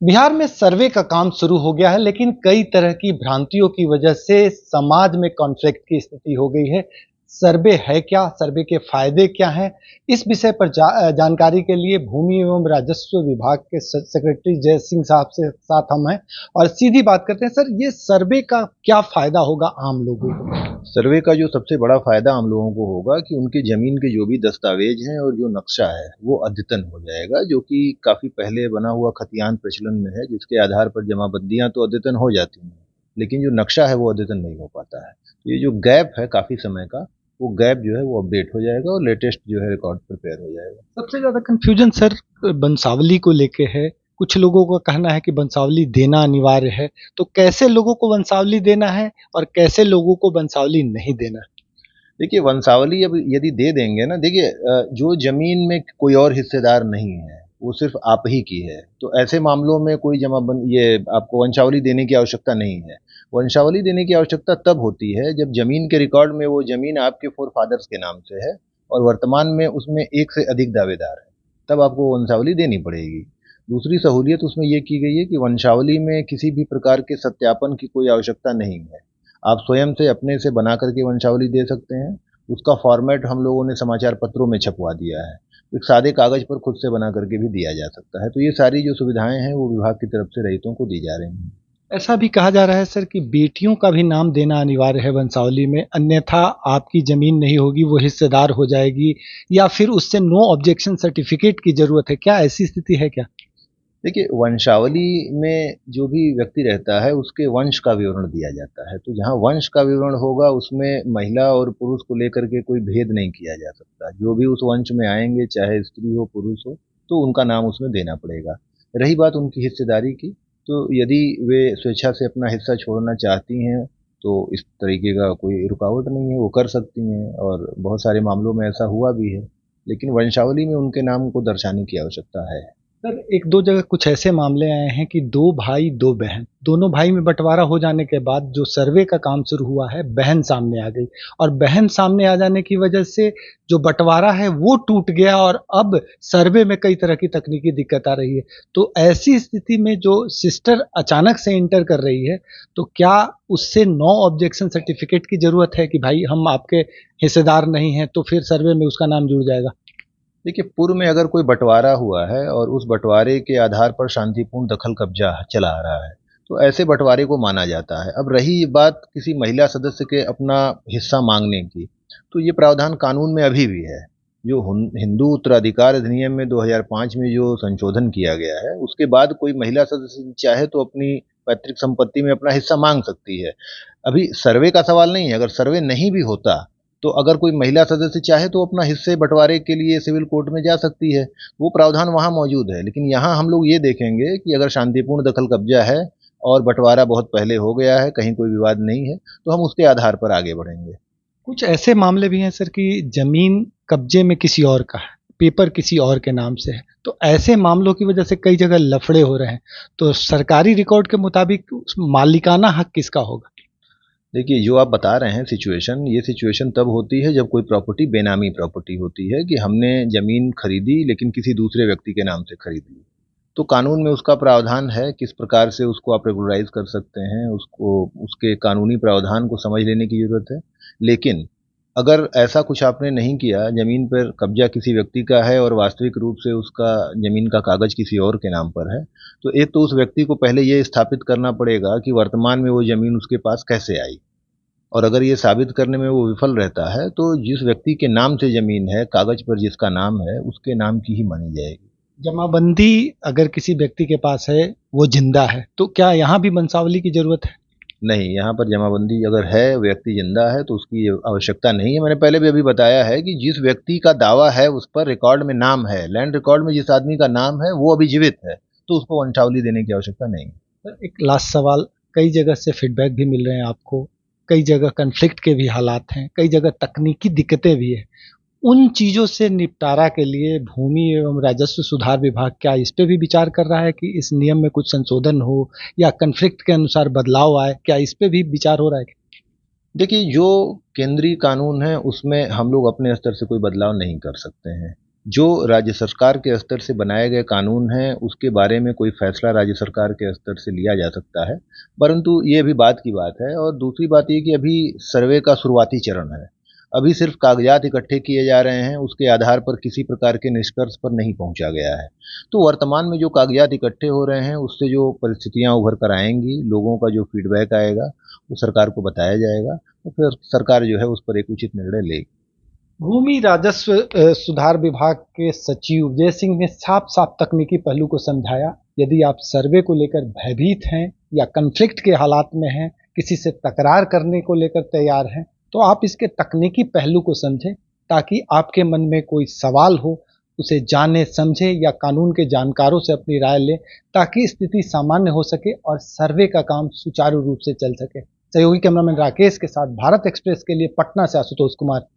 बिहार में सर्वे का काम शुरू हो गया है, लेकिन कई तरह की भ्रांतियों की वजह से समाज में कॉन्फ्लिक्ट की स्थिति हो गई है। सर्वे है क्या? सर्वे के फायदे क्या हैं? इस विषय पर जानकारी के लिए भूमि एवं राजस्व विभाग के सेक्रेटरी जय सिंह साहब से साथ हम हैं और सीधी बात करते हैं। सर, ये सर्वे का क्या फायदा होगा आम लोगों को? सर्वे का जो सबसे बड़ा फायदा हम लोगों को होगा कि उनकी जमीन के जो भी दस्तावेज हैं और जो नक्शा है वो अद्यतन हो जाएगा, जो कि काफी पहले बना हुआ खतियान प्रचलन में है, जिसके आधार पर जमाबंदियां तो अद्यतन हो जाती हैं, लेकिन जो नक्शा है वो अद्यतन नहीं हो पाता है। तो ये जो गैप है काफी समय का, वो गैप जो है वो अपडेट हो जाएगा और लेटेस्ट जो है रिकॉर्ड प्रिपेयर हो जाएगा। सबसे ज्यादा कंफ्यूजन सर बंसावली को लेके है। कुछ लोगों का कहना है कि बंसावली देना अनिवार्य है। तो कैसे लोगों को बंसावली देना है और कैसे लोगों को बंसावली नहीं देना है? देखिए, वंशावली अब यदि दे देंगे ना, देखिए जो ज़मीन में कोई और हिस्सेदार नहीं है, वो सिर्फ़ आप ही की है, तो ऐसे मामलों में कोई जमाबंद ये आपको वंशावली देने की आवश्यकता नहीं है। वंशावली देने की आवश्यकता तब होती है जब ज़मीन के रिकॉर्ड में वो ज़मीन आपके फ़ोरफ़ादर्स के नाम से है और वर्तमान में उसमें एक से अधिक दावेदार हैं, तब आपको वंशावली देनी पड़ेगी। दूसरी सहूलियत उसमें ये की गई है कि वंशावली में किसी भी प्रकार के सत्यापन की कोई आवश्यकता नहीं है। आप स्वयं से अपने से बना करके वंशावली दे सकते हैं। उसका फॉर्मेट हम लोगों ने समाचार पत्रों में छपवा दिया है। एक सादे कागज़ पर खुद से बना करके भी दिया जा सकता है। तो ये सारी जो सुविधाएँ हैं वो विभाग की तरफ से रैयतों को दी जा रही हैं। ऐसा भी कहा जा रहा है सर कि बेटियों का भी नाम देना अनिवार्य है वंशावली में, अन्यथा आपकी जमीन नहीं होगी, वो हिस्सेदार हो जाएगी, या फिर उससे नो ऑब्जेक्शन सर्टिफिकेट की जरूरत है। क्या ऐसी स्थिति है क्या? देखिए, वंशावली में जो भी व्यक्ति रहता है उसके वंश का विवरण दिया जाता है। तो जहाँ वंश का विवरण होगा उसमें महिला और पुरुष को लेकर के कोई भेद नहीं किया जा सकता। जो भी उस वंश में आएँगे, चाहे स्त्री हो, पुरुष हो, तो उनका नाम उसमें देना पड़ेगा। रही बात उनकी हिस्सेदारी की, तो यदि वे स्वेच्छा से अपना हिस्सा छोड़ना चाहती हैं, तो इस तरीके का कोई रुकावट नहीं है, वो कर सकती हैं और बहुत सारे मामलों में ऐसा हुआ भी है। लेकिन वंशावली में उनके नाम को दर्शाने की आवश्यकता है। सर, एक दो जगह कुछ ऐसे मामले आए हैं कि दो भाई दो बहन, दोनों भाई में बंटवारा हो जाने के बाद जो सर्वे का काम शुरू हुआ है, बहन सामने आ गई और बहन सामने आ जाने की वजह से जो बंटवारा है वो टूट गया और अब सर्वे में कई तरह की तकनीकी दिक्कत आ रही है। तो ऐसी स्थिति में जो सिस्टर अचानक से इंटर कर रही है, तो क्या उससे नो ऑब्जेक्शन सर्टिफिकेट की जरूरत है कि भाई हम आपके हिस्सेदार नहीं हैं, तो फिर सर्वे में उसका नाम जुड़ जाएगा? देखिए, पूर्व में अगर कोई बँटवारा हुआ है और उस बँटवारे के आधार पर शांतिपूर्ण दखल-कब्ज़ा चला आ रहा है, तो ऐसे बँटवारे को माना जाता है। अब रही ये बात किसी महिला सदस्य के अपना हिस्सा माँगने की, तो ये प्रावधान कानून में अभी भी है। जो हिंदू उत्तराधिकार अधिनियम में 2005 में जो संशोधन किया गया है, उसके बाद कोई महिला सदस्य चाहे तो अपनी पैतृक संपत्ति में अपना हिस्सा माँग सकती है। अभी सर्वे का सवाल नहीं है, अगर सर्वे नहीं भी होता, तो अगर कोई महिला सदस्य चाहे तो अपना हिस्से बँटवारे के लिए सिविल कोर्ट में जा सकती है। वो प्रावधान वहाँ मौजूद है। लेकिन यहाँ हम लोग ये देखेंगे कि अगर शांतिपूर्ण दखल-कब्ज़ा है और बँटवारा बहुत पहले हो गया है, कहीं कोई विवाद नहीं है, तो हम उसके आधार पर आगे बढ़ेंगे। कुछ ऐसे मामले भी हैं सर कि जमीन कब्जे में किसी और का है, पेपर किसी और के नाम से है। तो ऐसे मामलों की वजह से कई जगह लफड़े हो रहे हैं। तो सरकारी रिकॉर्ड के मुताबिक उस मालिकाना हक किसका होगा? देखिए, जो आप बता रहे हैं सिचुएशन, ये सिचुएशन तब होती है जब कोई प्रॉपर्टी बेनामी प्रॉपर्टी होती है कि हमने ज़मीन खरीदी लेकिन किसी दूसरे व्यक्ति के नाम से खरीदी। तो कानून में उसका प्रावधान है, किस प्रकार से उसको आप रेगुलराइज़ कर सकते हैं, उसको उसके कानूनी प्रावधान को समझ लेने की ज़रूरत है। लेकिन अगर ऐसा कुछ आपने नहीं किया, ज़मीन पर कब्ज़ा किसी व्यक्ति का है और वास्तविक रूप से उसका ज़मीन का कागज़ किसी और के नाम पर है, तो एक तो उस व्यक्ति को पहले ये स्थापित करना पड़ेगा कि वर्तमान में वो ज़मीन उसके पास कैसे आई। और अगर ये साबित करने में वो विफल रहता है, तो जिस व्यक्ति के नाम से ज़मीन है, कागज़ पर जिसका नाम है, उसके नाम की ही मानी जाएगी। जमाबंदी अगर किसी व्यक्ति के पास है, वो जिंदा है, तो क्या यहाँ भी वंशावली की जरूरत है? नहीं, यहाँ पर जमाबंदी अगर है, व्यक्ति ज़िंदा है, तो उसकी आवश्यकता नहीं है। मैंने पहले भी अभी बताया है कि जिस व्यक्ति का दावा है, उस पर रिकॉर्ड में नाम है, लैंड रिकॉर्ड में जिस आदमी का नाम है, वो अभी जीवित है, तो उसको वंशावली देने की आवश्यकता नहीं है। सर, एक लास्ट सवाल। कई जगह से फीडबैक भी मिल रहे हैं आपको, कई जगह कन्फ्लिक्ट के भी हालात हैं, कई जगह तकनीकी दिक्कतें भी हैं। उन चीज़ों से निपटारा के लिए भूमि एवं राजस्व सुधार विभाग क्या इस पे भी विचार कर रहा है कि इस नियम में कुछ संशोधन हो या कन्फ्लिक्ट के अनुसार बदलाव आए? क्या इस पे भी विचार हो रहा है? देखिए, जो केंद्रीय कानून है, उसमें हम लोग अपने स्तर से कोई बदलाव नहीं कर सकते हैं। जो राज्य सरकार के स्तर से बनाए गए कानून हैं, उसके बारे में कोई फैसला राज्य सरकार के स्तर से लिया जा सकता है। परंतु ये भी बात की बात है और दूसरी बात ये कि अभी सर्वे का शुरुआती चरण है। अभी सिर्फ कागज़ात इकट्ठे किए जा रहे हैं, उसके आधार पर किसी प्रकार के निष्कर्ष पर नहीं पहुँचा गया है। तो वर्तमान में जो कागज़ात इकट्ठे हो रहे हैं, उससे जो परिस्थितियाँ उभर कर आएँगी, लोगों का जो फीडबैक आएगा, वो सरकार को बताया जाएगा, तो फिर सरकार जो है उस पर एक उचित निर्णय लेगी। भूमि राजस्व सुधार विभाग के सचिव जय सिंह ने साफ साफ तकनीकी पहलू को समझाया। यदि आप सर्वे को लेकर भयभीत हैं या कन्फ्लिक्ट के हालात में हैं, किसी से तकरार करने को लेकर तैयार हैं, तो आप इसके तकनीकी पहलू को समझें, ताकि आपके मन में कोई सवाल हो उसे जाने समझे या कानून के जानकारों से अपनी राय लें, ताकि स्थिति सामान्य हो सके और सर्वे का काम सुचारू रूप से चल सके। सहयोगी कैमरामैन राकेश के साथ भारत एक्सप्रेस के लिए पटना से आशुतोष कुमार।